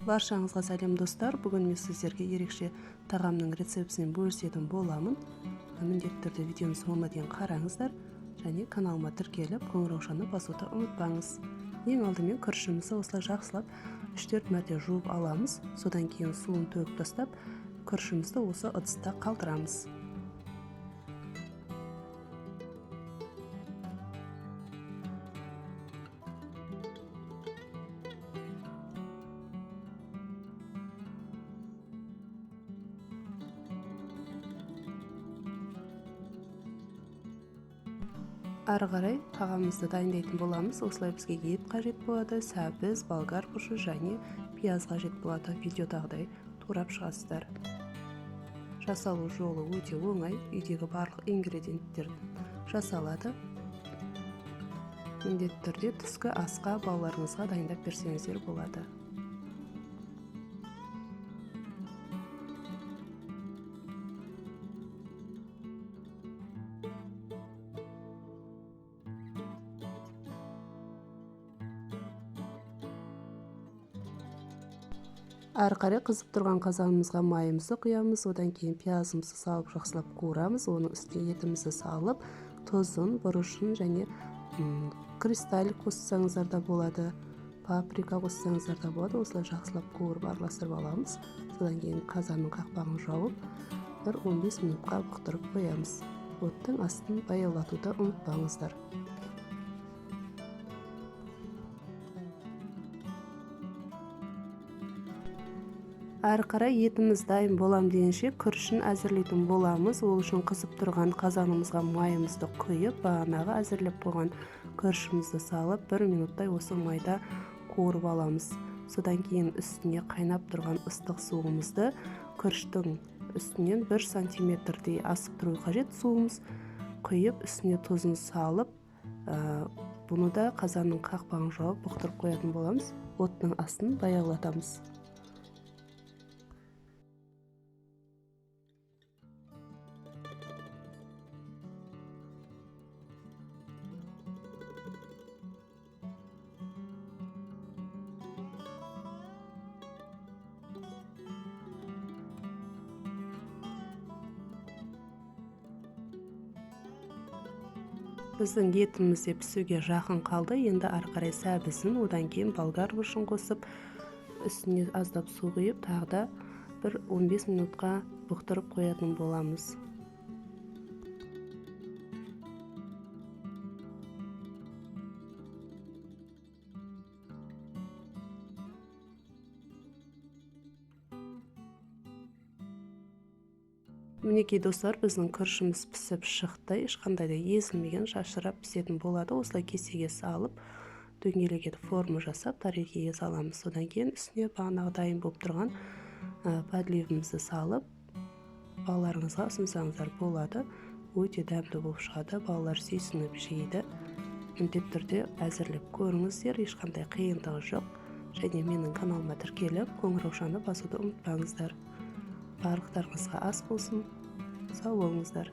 Баршаңызға сәлем достар. Бүгін мен сіздерге ерекше тағамның рецептісін бөлісетін боламын. Міндетті түрде видеоның соңына дейін қараңыздар және каналыма тіркеліп қоңыраушаны басуды ұмытпаңыз. Ең алдымен күрішімізді осылай жақсылап 3-4 мәрте жуып аламыз. Содан кейін суын төгіп тастап, күрішімізді осы ыдыста қалдырамыз. Ары қарай тағамымызды дайындайтын боламыз. Осылай бізге ет қажет болады, сәбіз, болгар бұрышы және пияз қажет болады. Видеодағыдай турап шығасыздар. Жасалу жолы өте оңай. Үйдегі барлық ингредиенттер жасалады. Міндетті түрде түскі асқа балаларыңызға дайындап берсеңіздер болады. Ары қарай қызып тұрған қазанымызға майымызды құямыз, одан кейін пиязымызды салып жақсылап қуырамыз. Оның үстіне етімізді салып, тұзын, бұрышын және кристаль қоссаңыздар да болады, паприка қоссаңыздар да болады. Осылай жақсылап қуырып араластырып аламыз. Содан кейін қазанның қақпағын жауып, 15 минутқа бұқтырып қоямыз. Оттың астын баяулатуды ұмытпаңыздар. Ары қарай етіміз дайын болам дегенше күрішін әзірлейтін боламыз. Ол үшін қызып тұрған қазанымызға майымызды құйып, бағанағы әзірлеп қойған күрішімізді салып, 1 минуттай осы майда қуырып аламыз. Содан кейін үстіне қайнап тұрған ыстық суымызды күріштің үстінен 1 сантиметрдей асып тұру қажет суымыз құйып, үстіне тұзын салып, бұны да қазанның қақпағын жауып бұқтырып қоятын боламыз. Оттың астын баяулатамыз. Біздің етіміз де пісуге жақын қалды. Енді ары қарай сәбізін, одан кейін болгар бұрышын қосып, үстіне аздап су құйып, тағы да 15 минутқа бұқтырып қоятын боламыз. Мінекей достар, біздің күрішіміз пісіп шықты. Ешқандай да езілмеген, шашырап пісетін болады. Осылай кесеге салып, дөңгелек етіп форма жасап, тарелкеге саламыз. Содан кейін үстіне бағанағы дайын болып тұрған подливімізді салып, балаларыңызға ұсынсаңыздар болады. Өте дәмді болып шығады. Балалар сүйсініп жейді. Міндетті түрде әзірлеп көріңіздер, ешқандай қиындығы жоқ. Және менің каналыма тіркеліп, қоңыраушаны басуды ұмытпаңыздар. Барлықтарыңызға ас болсын. Сау болыңыздар.